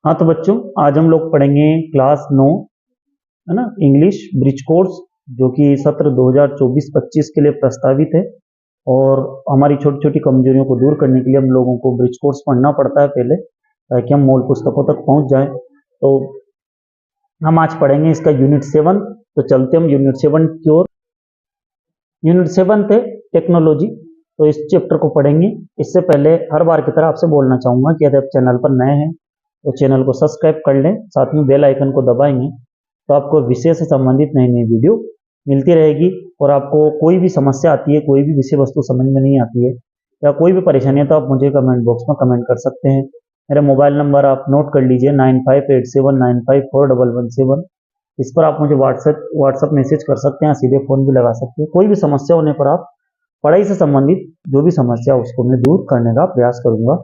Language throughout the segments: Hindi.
हाँ तो बच्चों, आज हम लोग पढ़ेंगे क्लास 9, है ना, इंग्लिश ब्रिज कोर्स, जो कि सत्र 2024-25 के लिए प्रस्तावित है। और हमारी छोटी छोटी कमजोरियों को दूर करने के लिए हम लोगों को ब्रिज कोर्स पढ़ना पड़ता है पहले, ताकि हम मूल पुस्तकों तक पहुंच जाएं। तो हम आज पढ़ेंगे इसका यूनिट 7। तो चलते हम यूनिट 7 की ओर। यूनिट 7 थे टेक्नोलॉजी। तो इस चैप्टर को पढ़ेंगे। इससे पहले हर बार की तरह आपसे बोलना चाहूंगा कि यदि आप चैनल पर नए हैं तो चैनल को सब्सक्राइब कर लें, साथ में बेल आइकन को दबाएंगे तो आपको विषय से संबंधित नई नई वीडियो मिलती रहेगी। और आपको कोई भी समस्या आती है, कोई भी विषय वस्तु समझ में नहीं आती है या कोई भी परेशानी है, तो आप मुझे कमेंट बॉक्स में कमेंट कर सकते हैं। मेरा मोबाइल नंबर आप नोट कर लीजिए, 9587954117। इस पर आप मुझे व्हाट्सएप मैसेज कर सकते हैं, सीधे फ़ोन भी लगा सकते हैं। कोई भी समस्या होने पर आप पढ़ाई से संबंधित जो भी समस्या उसको मैं दूर करने का प्रयास करूंगा।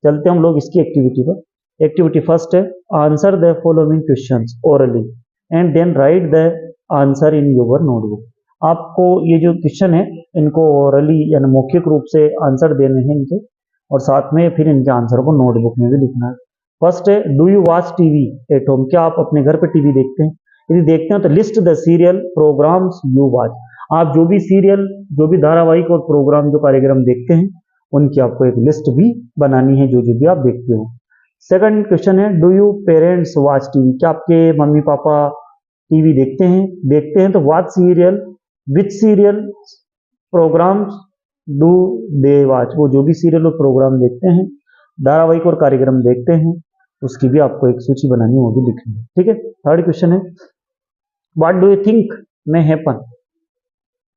चलते हम लोग इसकी एक्टिविटी पर। एक्टिविटी फर्स्ट है, answer the following questions orally and then write the answer in your notebook. आपको ये जो क्वेश्चन है इनको ओरली यानी मौखिक रूप से आंसर देने हैं इनके, और साथ में फिर इनके आंसर को नोटबुक में भी लिखना है। फर्स्ट है, do you watch TV at home? क्या आप अपने घर पर टीवी देखते हैं? यदि देखते हैं तो list the serial programmes you watch. आप जो भी सीरियल, जो भी धारावाहिक और प्रोग्राम, जो कार्यक्रम देखते हैं, उनकी आपको एक लिस्ट भी बनानी है, जो जो भी आप देखते हो। सेकंड क्वेश्चन है, do you parents watch TV? क्या आपके मम्मी पापा टीवी देखते हैं? देखते हैं तो watch serial, which serial programmes do they watch? वो जो भी सीरियल और प्रोग्राम देखते हैं, धारावाहिक और कार्यक्रम देखते हैं, उसकी भी आपको एक सूची बनानी होगी, लिखनी है। ठीक है। थर्ड क्वेश्चन है, what do you think may happen?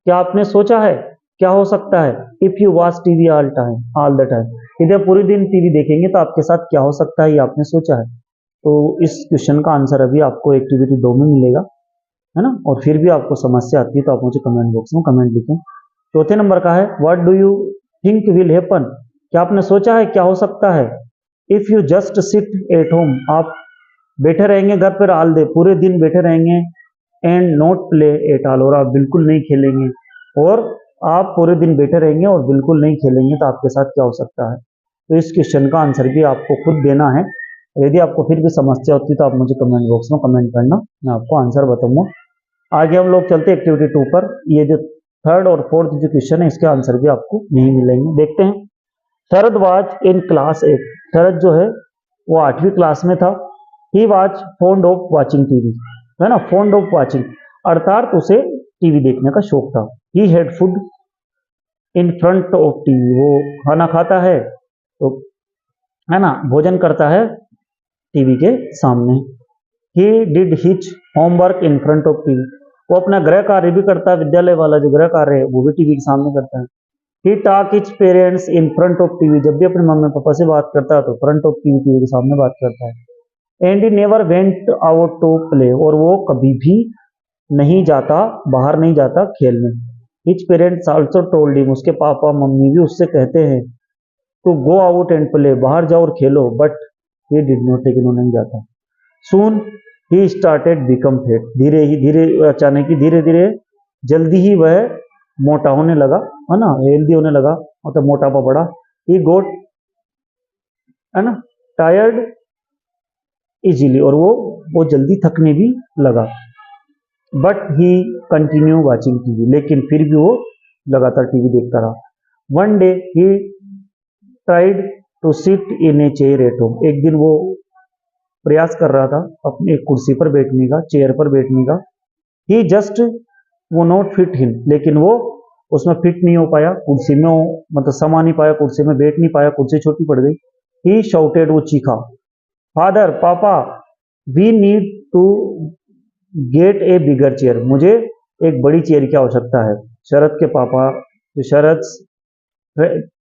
क्या आपने सोचा है क्या हो सकता है? If you watch TV all the time, यदि आप पूरे दिन टीवी देखेंगे तो आपके साथ क्या हो सकता है, ये आपने सोचा है? तो इस क्वेश्चन का आंसर अभी आपको एक्टिविटी 2 में मिलेगा, है ना। और फिर भी आपको समस्या आती है तो आप मुझे कमेंट बॉक्स में कमेंट लिखें। चौथे नंबर का है, what do you think will happen? क्या आपने सोचा है क्या हो सकता है? If you just sit at home, आप बैठे रहेंगे घर पर ऑल डे, पूरे दिन बैठे रहेंगे, and not play at all, और आप बिल्कुल नहीं खेलेंगे, और आप पूरे दिन बैठे रहेंगे और बिल्कुल नहीं खेलेंगे, तो आपके साथ क्या हो सकता है? तो इस क्वेश्चन का आंसर भी आपको खुद देना है। यदि आपको फिर भी समस्या होती है तो आप मुझे कमेंट बॉक्स में कमेंट करना, मैं आपको आंसर बताऊंगा। आगे हम लोग चलते एक्टिविटी 2 पर। ये जो थर्ड और फोर्थ जो क्वेश्चन है, इसके आंसर भी आपको नहीं मिलेंगे। देखते हैं। शरद वाज इन क्लास 8। शरद जो है वो 8वीं क्लास में था। He was fond of watching TV, है ना, फॉन्ड ऑफ वाचिंग, अर्थात उसे टीवी देखने का शौक था। He had food in front of TV, वो खाना खाता है तो, है ना, भोजन करता है टीवी के सामने। He did his homework in front of TV, वो अपना गृह कार्य भी करता है, विद्यालय वाला जो गृह कार्य है वो भी टीवी के सामने करता है। ही talk his parents in front of TV, जब भी अपने मम्मी पापा से बात करता है तो फ्रंट ऑफ टीवी, टीवी के सामने बात करता है। And he never went out to play, और वो कभी भी नहीं जाता, बाहर नहीं जाता खेलने। His parents also told him, उसके पापा मम्मी भी उससे कहते हैं तो गो आउट एंड प्ले, बाहर जाओ और खेलो, बट ही डिड नॉट, लेकिन वो नहीं जाता। सून ही स्टार्टेड बिकम फैट, धीरे ही धीरे, अचानक ही धीरे धीरे, जल्दी ही वह मोटा होने लगा, है ना, हेल्दी होने लगा, मतलब मोटापा बढ़ा। ही गोट, है ना, टायर्ड इजीली, और वो जल्दी थकने भी लगा। But he continue watching TV, लेकिन फिर भी वो लगातार टीवी देखता रहा। One day he tried to sit in a chair at home, एक दिन वो प्रयास कर रहा था अपनी एक कुर्सी पर बैठने का, चेयर पर बैठने का। ही जस्ट वो नॉट फिट हिम, लेकिन वो उसमें फिट नहीं हो पाया, कुर्सी में मतलब समा नहीं पाया, कुर्सी में बैठ नहीं पाया, कुर्सी छोटी पड़ गई। ही शाउटेड, वो चीखा, फादर, पापा, we need to get a bigger chair, मुझे एक बड़ी चेयर की आवश्यकता है। शरद के पापा,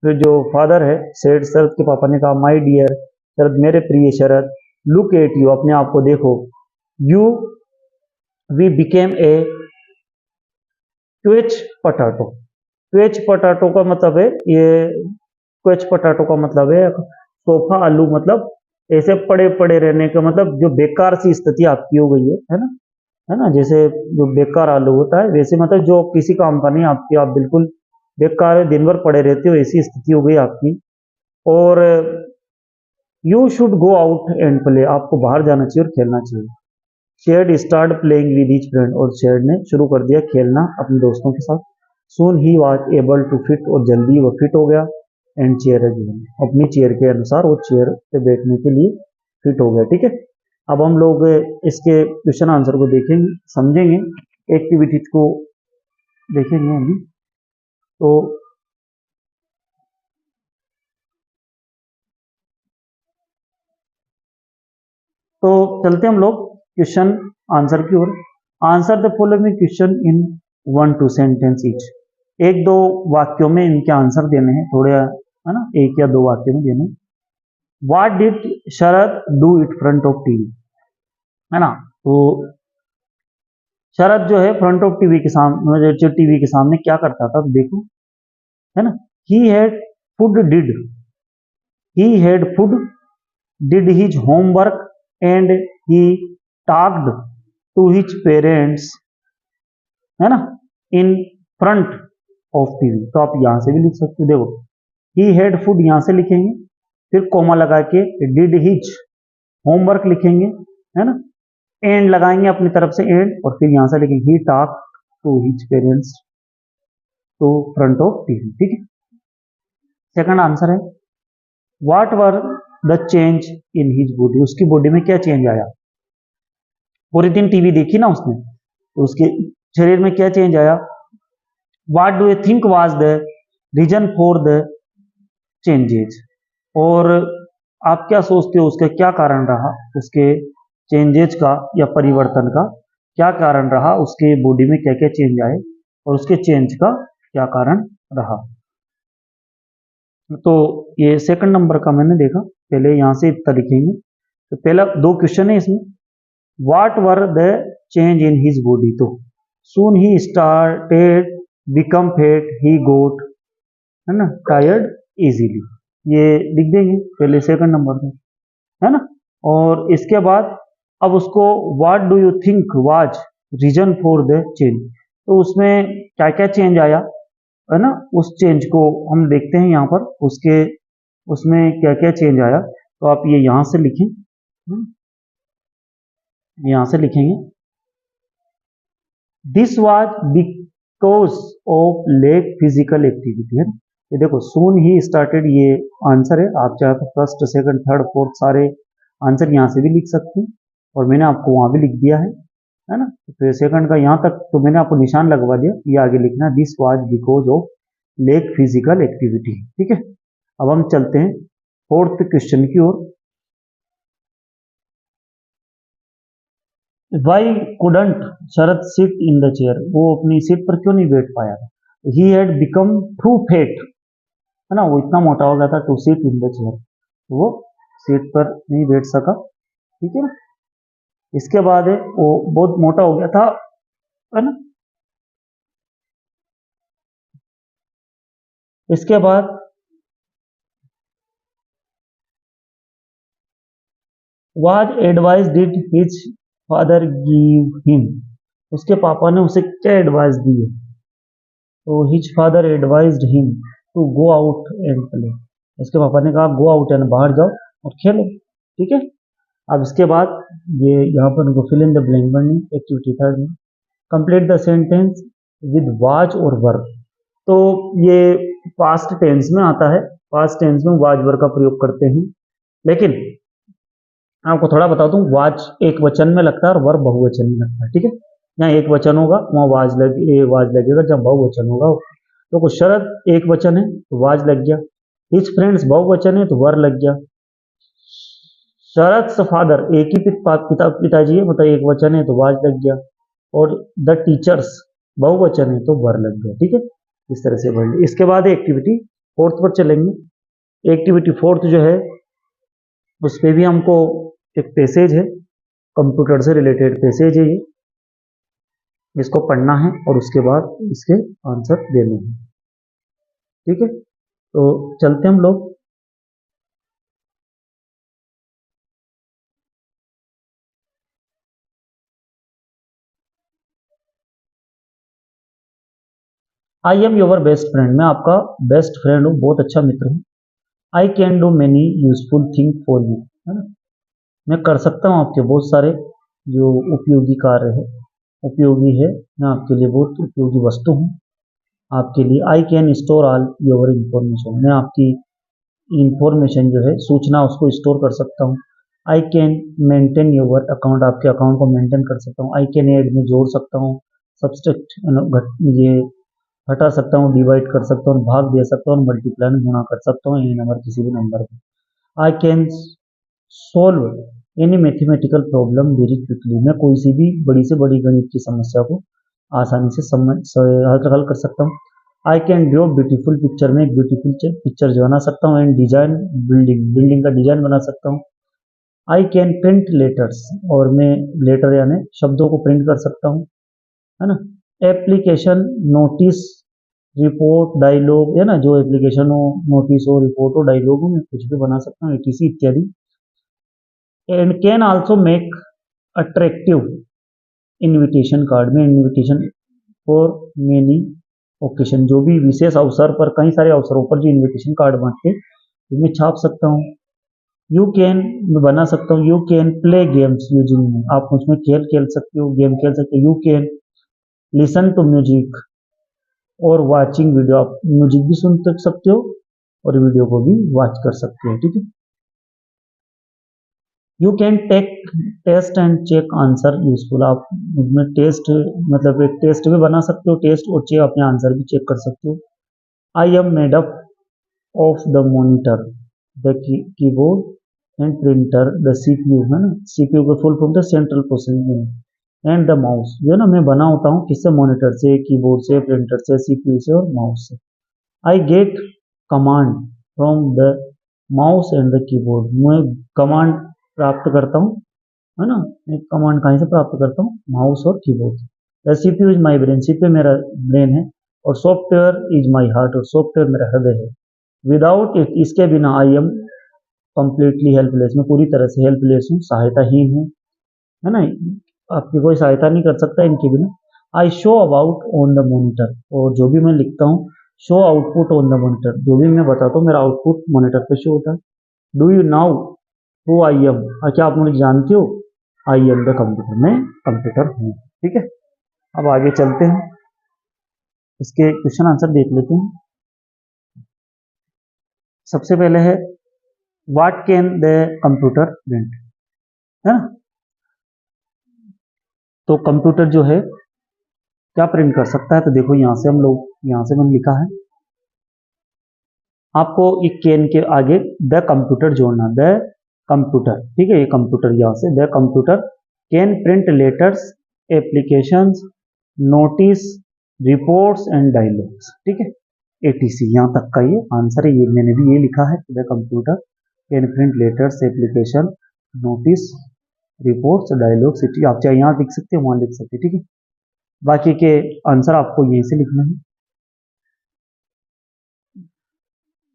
जो जो फादर है, शरद के पापा ने कहा, माय डियर शरद, मेरे प्रिय शरद, लुक एट यू, अपने आप को देखो, you we became a couch potato. Couch potato का मतलब है, ये क्वेच पटाटो का मतलब है सोफा आलू, मतलब ऐसे पड़े पड़े रहने का, मतलब जो बेकार सी स्थिति आपकी हो गई है ना, है ना, जैसे जो बेकार आलू होता है वैसे, मतलब जो किसी काम का नहीं आपकी, आप बिल्कुल बेकार दिन भर पड़े रहते हो, ऐसी स्थिति हो गई आपकी। और you should go out and play, आपको बाहर जाना चाहिए और खेलना चाहिए। Sharad start playing with each friend, और शेयर्ड ने शुरू कर दिया खेलना अपने दोस्तों के साथ। Soon he was able to fit, और जल्दी वो फिट हो गया। एंड चेयर अगेन, अपनी चेयर के अनुसार वो चेयर पे बैठने के लिए फिट हो गया। ठीक है, अब हम लोग इसके क्वेश्चन आंसर को देखेंगे, समझेंगे, एक्टिविटीज को देखेंगे अभी। तो चलते हम लोग क्वेश्चन आंसर की ओर। Answer the following question in 1-2 sentence each, एक दो वाक्यों में इनके आंसर देने हैं, थोड़े है ना, एक या दो वाक्यों में देने। What did Sharad do it front of TV, है ना। तो शरद जो है फ्रंट ऑफ टीवी के सामने, जो टीवी के सामने क्या करता था, तो देखो, है ना। He had food did, he had food, did his homework, and he talked to his parents, है ना, इन फ्रंट ऑफ टीवी। तो आप यहां से भी लिख सकते हो, देखो, ही हैड फूड यहां से लिखेंगे, फिर कोमा लगा के डिड हिज होमवर्क लिखेंगे, है ना, एंड लगाएंगे अपनी तरफ से एंड, और फिर यहां से लिखेंगे he talk to his parents to front of TV. ठीक है, सेकंड आंसर है what were the change in his body, उसकी बॉडी में क्या चेंज आया। पूरे दिन टीवी देखी ना उसने, तो उसके शरीर में क्या चेंज आया। What do you think was the reason for the changes, और आप क्या सोचते हो उसका क्या कारण रहा, उसके चेंजेज का या परिवर्तन का क्या कारण रहा, उसके बॉडी में क्या क्या चेंज आए और उसके चेंज का क्या कारण रहा। तो ये सेकंड नंबर का मैंने देखा, पहले यहां से इतना लिखेंगे। तो पहला दो क्वेश्चन है इसमें, what were the change in his body, तो सून ही स्टार्टेड बिकम फेट, ही गोट, है ना, टायर्ड इजीली, ये लिख देंगे पहले सेकंड नंबर में, है ना। और इसके बाद अब उसको what do you think was reason for the change, तो उसमें क्या क्या चेंज आया, है ना, उस चेंज को हम देखते हैं यहाँ पर, उसके उसमें क्या क्या चेंज आया। तो आप ये यहां से लिखें, यहां से लिखेंगे this was because of lack physical activity, है ना। ये देखो सून ही स्टार्टेड, ये आंसर है, आप चाहे तो फर्स्ट सेकंड थर्ड फोर्थ सारे आंसर यहां से भी लिख सकते हैं, और मैंने आपको वहां भी लिख दिया है ना। तो सेकंड का यहां तक तो मैंने आपको निशान लगवा दिया, ये आगे लिखना this was because of lack physical activity. ठीक है, अब हम चलते हैं फोर्थ क्वेश्चन की ओर। Why couldn't Sharad sit in the chair, वो अपनी सीट पर क्यों नहीं बैठ पाया था। He had become too fat, है ना, वो इतना मोटा हो गया था too sit in the chair, तो वो सीट पर नहीं बैठ सका। ठीक है ना, इसके बाद है वो बहुत मोटा हो गया था, है ना। इसके बाद what advice did his father give him, उसके पापा ने उसे क्या एडवाइस दी है। तो his father advised him to go out and play, उसके पापा ने कहा गो आउट एंड बाहर जाओ और खेलो। ठीक है, अब इसके बाद ये यहाँ पर उनको फिल इन द ब्लैंक बननी, एक्टिविटी थर्ड में complete the sentence with was और वर। तो ये पास्ट टेंस में आता है, पास्ट टेंस में वाज वर का प्रयोग करते हैं, लेकिन आपको थोड़ा बता दूं, वाज एक वचन में लगता है और वर बहुवचन में लगता है। ठीक है, यहाँ एक वचन होगा वहाँ वाज लगेगा, जब बहुवचन होगा तो शरद एक वचन है तो वाज लग गया, हिज फ्रेंड्स बहुवचन है तो वर लग गया, शरद फादर एक ही पिताजी है, मतलब एक वचन है तो वाज लग गया, और द टीचर्स बहुवचन है तो वर लग गया। ठीक है, इस तरह से बढ़, इसके बाद एक्टिविटी फोर्थ पर चलेंगे। एक्टिविटी फोर्थ जो है उस पर भी हमको एक पैसेज है, कंप्यूटर से रिलेटेड पैसेज है ये, इसको पढ़ना है और उसके बाद इसके आंसर देने हैं। ठीक है, तो चलते हम लोग। I am your best friend, मैं आपका बेस्ट फ्रेंड हूँ, बहुत अच्छा मित्र हूँ। I can do many useful thing for you, है ना, मैं कर सकता हूँ आपके बहुत सारे जो उपयोगी कार्य है, उपयोगी है, मैं आपके लिए बहुत उपयोगी वस्तु हूँ आपके लिए। I can store all your information, मैं आपकी इंफॉर्मेशन जो है सूचना उसको स्टोर कर सकता हूँ। I can maintain your account, आपके अकाउंट को मेंटेन कर सकता हूँ। आई कैन ऐड, में जोड़ सकता हूँ। सब्सट्रैक्ट, ये हटा सकता हूँ, डिवाइड कर सकता हूँ, भाग दे सकता हूँ, मल्टीप्लाई में गुणा कर सकता हूँ एनी नंबर, किसी भी नंबर को। I can solve any mathematical problem very quickly, मैं कोई सी भी बड़ी से बड़ी गणित की समस्या को आसानी से हल कर सकता हूँ। I can draw beautiful picture, में एक ब्यूटीफुल पिक्चर जो बना सकता हूँ। एंड डिजाइन बिल्डिंग, बिल्डिंग का डिजाइन बना सकता हूँ। आई कैन प्रिंट लेटर्स, और मैं लेटर यानी शब्दों को प्रिंट कर सकता हूँ, है ना। एप्लीकेशन, नोटिस, रिपोर्ट, डायलॉग, है ना, जो एप्लीकेशन हो, नोटिस हो, रिपोर्ट हो, डायलॉग हो, मैं कुछ भी बना सकता हूँ, एटीसी इत्यादि। And can also make attractive invitation card, में इनविटेशन फॉर मेनी ओकेशन, जो भी विशेष अवसर पर, कई सारे अवसरों पर जो इनविटेशन कार्ड बांटते तो मैं छाप सकता हूँ। यू कैन, मैं बना सकता हूँ। You can play games using me, आप मुझमें खेल खेल सकते हो, गेम खेल सकते हो। You can listen to music और वाचिंग वीडियो, आप म्यूजिक भी सुन सकते हो और वीडियो को भी वॉच कर सकते हो, ठीक है। You can take test and check answer useful, आप उसमें टेस्ट, मतलब एक टेस्ट भी बना सकते हो, टेस्ट और चेक, अपने आंसर भी चेक कर सकते हो। I am made up of the monitor, the keyboard and printer, the CPU, है ना, सीपीयू का फुल फॉर्म था central processing unit, and the mouse, जो है ना, मैं बना होता हूँ किससे, मॉनिटर से, कीबोर्ड से, प्रिंटर से, सीपीयू से और माउस से। I get command from the mouse and the keyboard, मैं कमांड प्राप्त करता हूँ, है ना, मैं कमांड कहीं से प्राप्त करता हूँ, माउस और कीबोर्ड से। CPU is my brain, CPU मेरा ब्रेन है, और सॉफ्टवेयर इज माई हार्ट, और सॉफ्टवेयर मेरा हृदय है। विदाउट इट, इसके बिना, आई एम कम्प्लीटली हेल्पलेस, मैं पूरी तरह से हेल्पलेस हूँ, सहायताहीन हूँ, है ना, आपकी कोई सहायता नहीं कर सकता इनके बिना। I show about on the monitor, और जो भी मैं लिखता हूँ, show output on the monitor, जो भी मैं बताता हूँ मेरा आउटपुट मॉनिटर पे शो होता है। Do you now who I am, क्या आप मुझे जानते हो, आई एम द कंप्यूटर, मैं कंप्यूटर हूँ, ठीक है। अब आगे चलते हैं, इसके क्वेश्चन आंसर देख लेते हैं। सबसे पहले है what can the computer print, है ना, तो कंप्यूटर जो है क्या प्रिंट कर सकता है, तो देखो यहाँ से हम लोग, यहाँ से मैंने लिखा है, आपको एक कैन के आगे द कंप्यूटर जोड़ना, द कंप्यूटर, ठीक है, ये कंप्यूटर, यहाँ से the computer can print letters, applications, notice, reports and dialogues, ठीक है, एटीसी, यहाँ तक का ये आंसर है, ये मैंने भी ये लिखा है, the computer can print letters, application, notice, reports, dialogues, आप चाहे यहाँ लिख सकते हो, वहाँ लिख सकते हो, ठीक है। बाकी के आंसर आपको यहीं से लिखना है।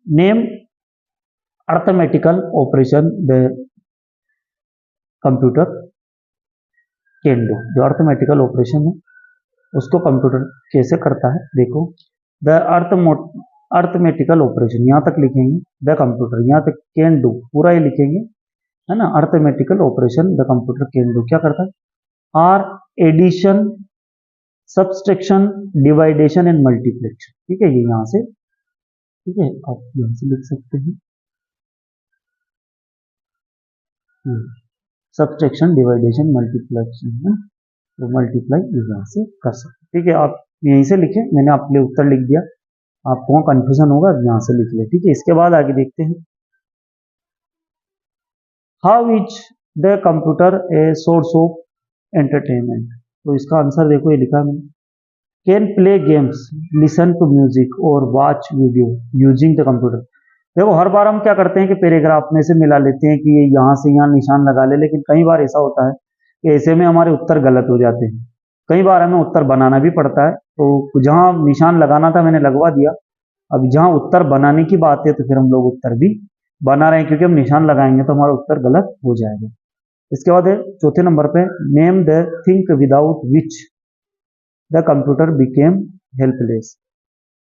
Name arithmetical operation the computer can do, जो अर्थमेटिकल ऑपरेशन है उसको कंप्यूटर कैसे करता है, देखो, द अर्थमेटिकल ऑपरेशन, यहाँ तक लिखेंगे, द कंप्यूटर, यहाँ तक कैन डू पूरा ये लिखेंगे, है ना, arithmetical operation the computer can do क्या करता है, or addition, subtraction, division and multiplication, ठीक है, ये यहाँ से, ठीक है, आप यहाँ से लिख सकते हैं, सब्सट्रैक्शन, डिवाइडेशन, मल्टीप्लिकेशन है, तो मल्टीप्लाई यहाँ से कर सकते, ठीक है, आप यहीं से लिखें, मैंने आपके लिए उत्तर लिख दिया, आपको वहाँ कंफ्यूजन होगा, यहाँ से लिख ले, ठीक है। इसके बाद आगे देखते हैं, how is the computer a source of entertainment, तो इसका आंसर देखो, ये लिखा है मैंने, can play games, listen to music और watch video using the computer. देखो, हर बार हम क्या करते हैं कि पैराग्राफ में से मिला लेते हैं कि ये यहाँ से यहाँ निशान लगा ले, लेकिन कई बार ऐसा होता है कि ऐसे में हमारे उत्तर गलत हो जाते हैं, कई बार हमें उत्तर बनाना भी पड़ता है, तो जहाँ निशान लगाना था मैंने लगवा दिया, अब जहाँ उत्तर बनाने की बात है तो फिर हम लोग उत्तर भी बना रहे हैं, क्योंकि हम निशान लगाएंगे तो हमारा उत्तर गलत हो जाएगा। इसके बाद है चौथे नंबर पे, name the thing without which the computer became helpless,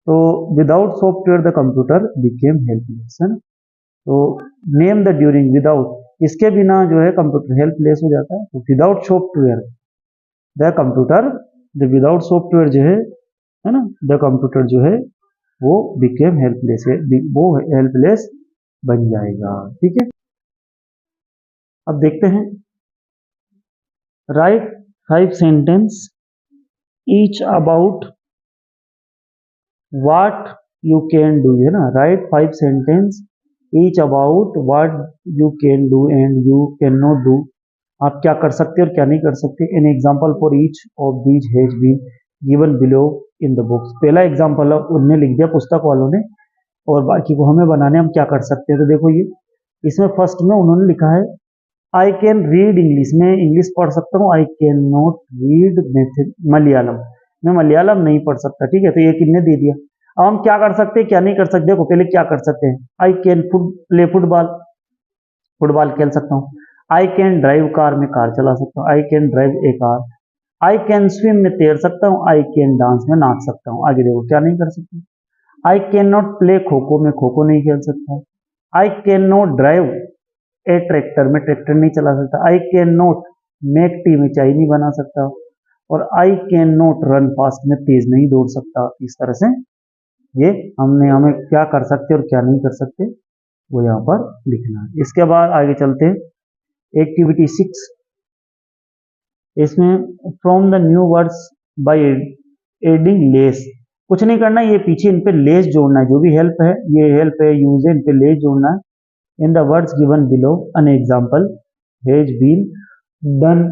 तो without software the computer became helpless, है ना, तो नेम द ड्यूरिंग विदाउट, इसके बिना जो है कंप्यूटर हेल्पलेस हो जाता है। तो without software the computer, the without software जो है ना, द कंप्यूटर जो है वो बिकेम हेल्पलेस है, वो हेल्पलेस बन जाएगा। ठीक है, अब देखते हैं, write 5 sentence each about what you can do, है ना, write 5 sentence each about what you can do and you can not do, आप क्या कर सकते और क्या नहीं कर सकते। An example for each of these has been given below in the books, पहला एग्जाम्पल उनने लिख दिया पुस्तक वालों ने, और बाकी को हमें बनाने हम क्या कर सकते हैं। तो देखो ये इसमें फर्स्ट में उन्होंने लिखा है आई कैन रीड इंग्लिश, मैं इंग्लिश पढ़ सकता हूँ। I can not read Malayalam, मैं मलयालम नहीं पढ़ सकता। ठीक है, तो ये किसने दे दिया। अब हम क्या कर सकते हैं क्या नहीं कर सकते, देखो पहले क्या कर सकते हैं, I can play football, football खेल सकता हूँ। आई कैन ड्राइव कार, में कार चला सकता हूँ। I can drive A car. I can swim, में तैर सकता हूँ। आई कैन डांस, में नाच सकता हूँ। आगे देखो क्या नहीं कर सकता, I can not play kho kho, में खो खो नहीं खेल सकता। I can not drive A tractor, में ट्रैक्टर नहीं चला सकता। I can not make tea, में चाय नहीं बना सकता। और I can not run fast, में तेज नहीं दौड़ सकता। इस तरह से ये हमें क्या कर सकते और क्या नहीं कर सकते वो यहाँ पर लिखना है। इसके बाद आगे चलते हैं, एक्टिविटी 6, इसमें from the new words by adding less, कुछ नहीं करना, ये पीछे इन पे लेस जोड़ना है, जो भी हेल्प है, ये हेल्प है यूज है, इन पे लेस जोड़ना है। In the words given below an example has been done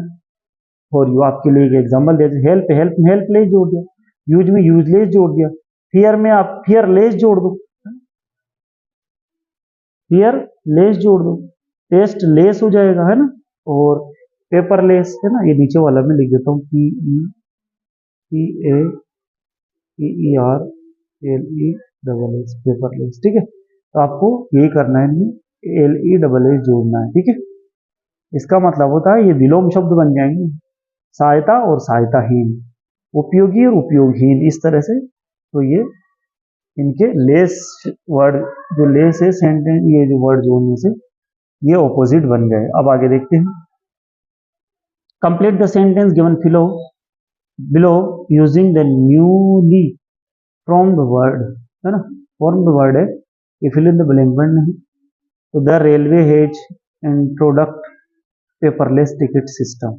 for you, आपके लिए एक एग्जाम्पल दे, हेल्प हेल्प में हेल्प लेस जोड़ दिया, यूज में यूजलेस जोड़ दिया, फियर में आप फियर लेस जोड़ दो, फियर लेस जोड़ दो, टेस्ट लेस हो जाएगा, है ना। और पेपरलेस, है ना, ये नीचे वाला मैं लिख देता हूँ, PEPARLES, पेपरलेस। ठीक है, तो आपको यही करना है, LESS जोड़ना है। ठीक है, इसका मतलब होता है ये विलोम शब्द बन जाएंगे, सहायता और सहायताहीन, उपयोगी और उपयोगहीन, इस तरह से। तो ये इनके लेस वर्ड, जो लेस है सेंटेंस, ये जो वर्ड जोड़ने से ये ऑपोजिट बन गए। अब आगे देखते हैं, complete the sentence given below using the newly formed the word, है ना, फॉर्म द वर्ड है, ये fill in the blank word नहीं। तो the railway has introduced paperless ticket system,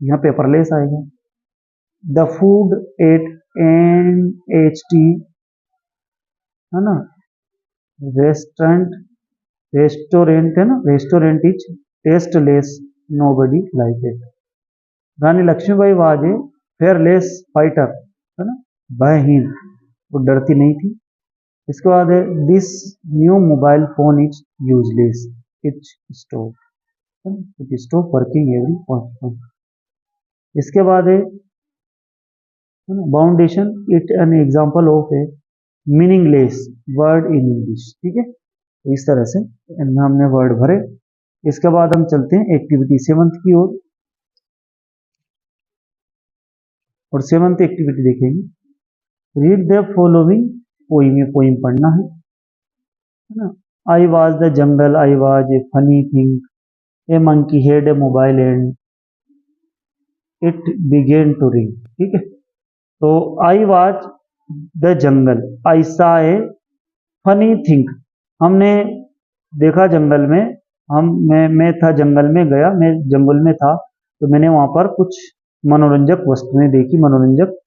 यहाँ पेपरलेस आएगा। द फूड एट NHT, है ना, रेस्टोरेंट है ना, restaurant is tasteless, nobody like it. Rani Lakshmibai was a fearless fighter, है ना, भयहीन, वो डरती नहीं थी। इसके बाद है this new mobile phone is useless, it's stop, it stop working every 5 months। इसके बाद है बाउंडेशन, it an example of a meaningless word in English. ठीक है, तो इस तरह से इनमें हमने वर्ड भरे। इसके बाद हम चलते हैं एक्टिविटी 7 की ओर, और 7th एक्टिविटी देखेंगे, रीड द फॉलोइंग पोइम, ये पोइम पढ़ना है ना। I was the jungle, I was a funny thing, a monkey had a mobile and it began to ring. ठीक है, तो आई वॉज द जंगल, आई सा ए फनी थिंग, हमने देखा जंगल में, मैं था जंगल में गया, मैं जंगल में था, तो मैंने वहां पर कुछ मनोरंजक वस्तुएं देखी, मनोरंजक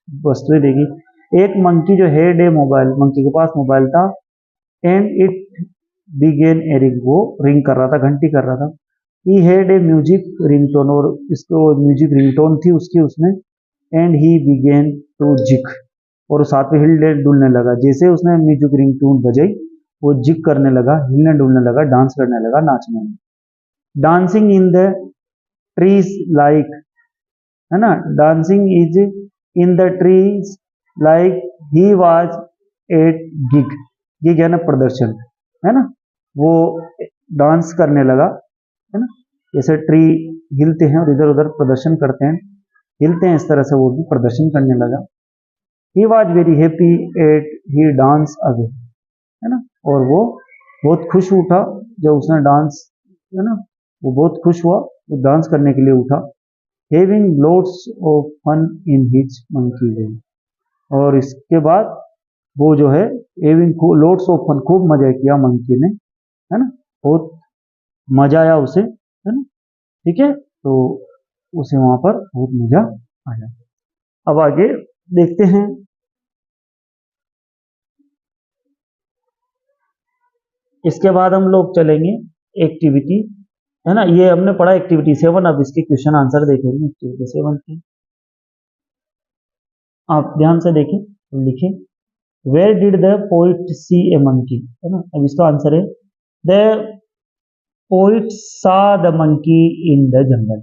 वस्तुएं देखी। एक मंकी जो हेड ए मोबाइल, मंकी के पास मोबाइल था, and it begin a ring, वो रिंग कर रहा था, घंटी कर रहा था। ही हेड ए म्यूजिक रिंगटोन, और इसको म्यूजिक रिंगटोन थी उसकी उसमें। एंड ही बिगेन टू जिक, और साथ में हिलने डुलने लगा, जैसे उसने म्यूजिक रिंगटोन बजाई वो जिक करने लगा, हिलने डुलने लगा, डांस करने लगा, नाचने लगा। Dancing in the trees like, है ना, dancing is in the trees like he was at gig, gig है ना प्रदर्शन, है ना, वो डांस करने लगा, है ना, जैसे ट्री हिलते हैं और इधर उधर प्रदर्शन करते हैं, हिलते हैं, इस तरह से वो भी प्रदर्शन करने लगा। He was very happy at he dance away, और वो बहुत खुश उठा जब उसने डांस, है ना, वो बहुत खुश हुआ, वो डांस करने के लिए उठा। Having loads of fun in his monkey way. और इसके बाद वो जो है हैविंग लोड्स ऑफ फन, खूब मजा किया मंकी ने, है ना, बहुत मजा आया उसे, है ना, ठीक है। तो उसे वहां पर बहुत मजा आया। अब आगे देखते हैं। इसके बाद हम लोग चलेंगे एक्टिविटी, है ना, ये हमने पढ़ा एक्टिविटी 7। अब इसके क्वेश्चन आंसर देखेंगे एक्टिविटी 7 के। आप ध्यान से देखें तो लिखें, where did the poet see a monkey, है ना। अब इसका आंसर है, the poet saw the monkey in the jungle.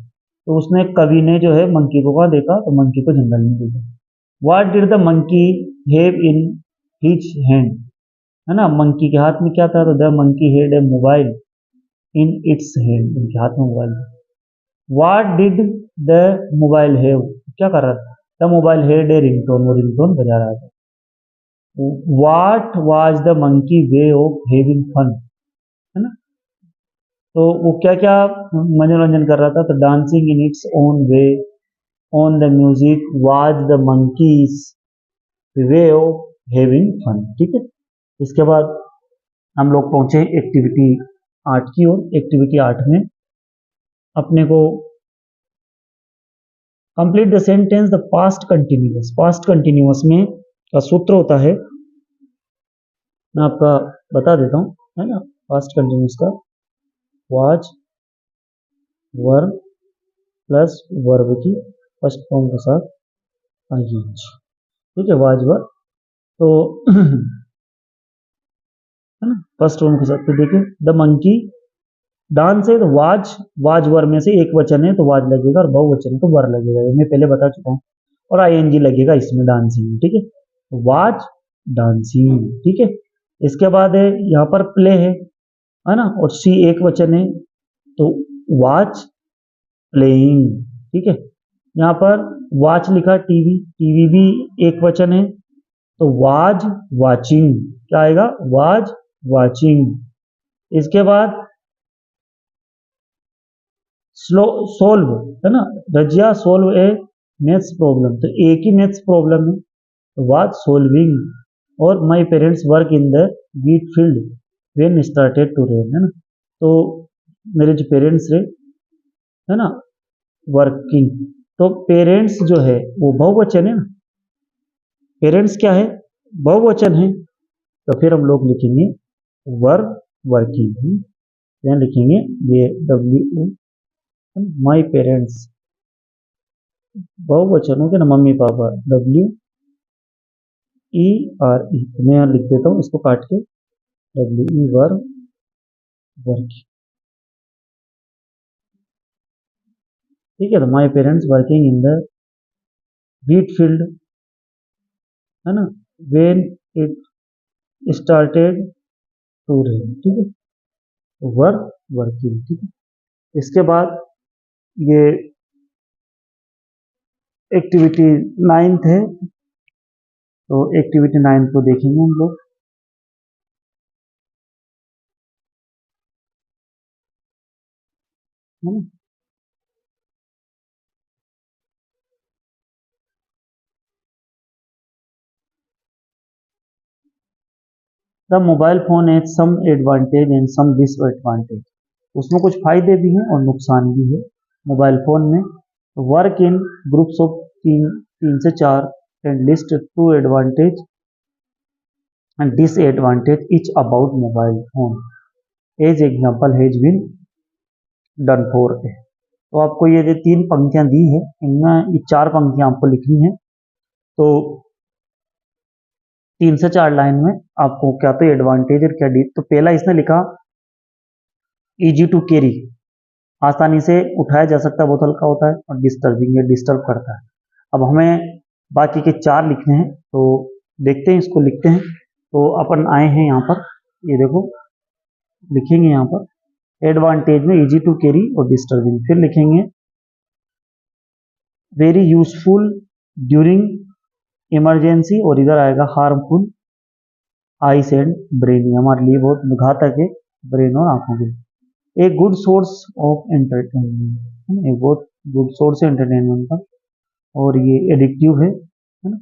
तो उसने, कवि ने जो है मंकी को कहाँ देखा, तो मंकी को जंगल में देखा। What did the monkey have in his hand, है ना, मंकी के हाथ में क्या था, तो the monkey had a mobile in its hand, उनके हाथ में mobile. What did the mobile have, क्या कर रहा था, the mobile had a ringtone, वो रिंगटोन बजा रहा था। What was the monkey way of having fun, है ना, तो वो क्या क्या मनोरंजन कर रहा था, तो dancing in its own way on the music was the monkey's way of having fun, ठीक है। इसके बाद हम लोग पहुंचे एक्टिविटी 8 की ओर। एक्टिविटी 8 में अपने को complete the sentence the past continuous. Past continuous में का सूत्र होता है, मैं आपका बता देता हूं, है ना। पास्ट कंटिन्यूअस का वाज वर्ब प्लस वर्ब की फर्स्ट फॉर्म के साथ आईएनजी, ठीक है, वाज वर्ब। तो है ना, फर्स्ट फॉर्म के साथ। तो देखिए, द मंकी डांस है, तो वाज, वाज वर्ब में से एक वचन है तो वाज लगेगा, और बहुवचन है तो वर लगेगा, ये मैं पहले बता चुका हूँ। और आईएनजी लगेगा इसमें डांसिंग, ठीक है, वाज डांसिंग, ठीक है। इसके बाद है यहाँ पर प्ले है ना, और सी एक वचन है तो वाच प्लेइंग, ठीक है। यहाँ पर वाच लिखा, टीवी, टीवी भी एक वचन है तो वाज वाचिंग, क्या आएगा, वाज वाचिंग। इसके बाद स्लो सोल्व, है ना, रजिया सोल्व ए मैथ्स प्रॉब्लम, तो एक ही मैथ्स प्रॉब्लम है तो वाज सोल्विंग। और my parents work in the wheat field when started to rain, है ना, तो मेरे जो पेरेंट्स रहे, है ना, वर्किंग, तो पेरेंट्स जो है वो बहुवचन है ना, पेरेंट्स क्या है, बहुवचन है, तो फिर हम लोग लिखेंगे वर्क वर्किंग, यहाँ लिखेंगे ये डब्ल्यू, माई पेरेंट्स, बहुवचन हो गया ना, mummy papa, W E R E, मैं यहाँ लिख देता हूँ इसको काट के, डब्ल्यू ई वर्क वर्किंग, ठीक है। तो my parents working in the wheat field, है ना, when it started to rain, ठीक है, वर्क वर्किंग, ठीक है। इसके बाद ये एक्टिविटी 9th है, तो एक्टिविटी 9 को देखेंगे हम लोग, है ना। The mobile phone has some advantage and some disadvantage, उसमें कुछ फायदे भी हैं और नुकसान भी है मोबाइल फोन में। वर्क इन ग्रुप्स ऑफ तीन तीन से चार and list two advantage and disadvantage each about mobile phone as example has been done for a. तो आपको ये जो 3 पंक्तियां दी है, इनमें ये 4 पंक्तियां आपको लिखनी है। तो 3 से 4 लाइन में आपको क्या तो एडवांटेज और क्या डी, तो पहला इसने लिखा इजी टू कैरी, आसानी से उठाया जा सकता है, बहुत हल्का होता है, और डिस्टर्बिंग है, डिस्टर्ब करता है। अब हमें बाकी के 4 लिखने हैं, तो देखते हैं, इसको लिखते हैं। तो अपन आए हैं यहाँ पर, ये देखो, लिखेंगे यहाँ पर एडवांटेज में इजी टू कैरी और डिस्टर्बिंग, फिर लिखेंगे वेरी यूजफुल ड्यूरिंग इमरजेंसी, और इधर आएगा हार्मफुल, आइस एंड ब्रेन, हमारे लिए बहुत घातक है, ब्रेन और आंखों के लिए। एक गुड सोर्स ऑफ एंटरटेनमेंट, एक बहुत गुड सोर्स है एंटरटेनमेंट का, और ये एडिक्टिव है ना।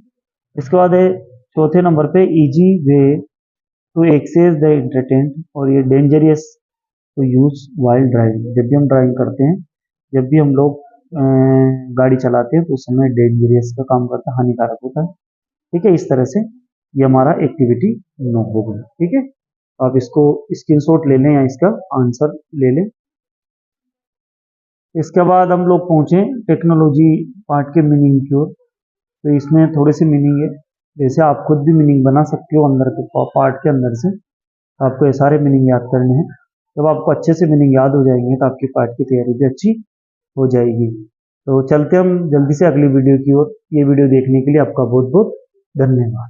इसके बाद है चौथे नंबर पे easy way to access the entertain, और ये dangerous to use while driving. जब भी हम ड्राइविंग करते हैं, जब भी हम लोग गाड़ी चलाते हैं, तो उस समय डेंजरियस का काम करता है, हानिकारक होता है। ठीक है, इस तरह से ये हमारा एक्टिविटी 9 हो गई। ठीक है, आप इसको स्क्रीनशॉट ले लें या इसका आंसर ले लें। इसके बाद हम लोग पहुंचे टेक्नोलॉजी पार्ट के मीनिंग की ओर। तो इसमें थोड़े से मीनिंग है, जैसे आप खुद भी मीनिंग बना सकते हो अंदर के पार्ट के अंदर से। आपको ये सारे मीनिंग याद करने हैं। जब आपको अच्छे से मीनिंग याद हो जाएंगे तो आपकी पार्ट की तैयारी भी अच्छी हो जाएगी। तो चलते हम जल्दी से अगली वीडियो की ओर। ये वीडियो देखने के लिए आपका बहुत बहुत धन्यवाद।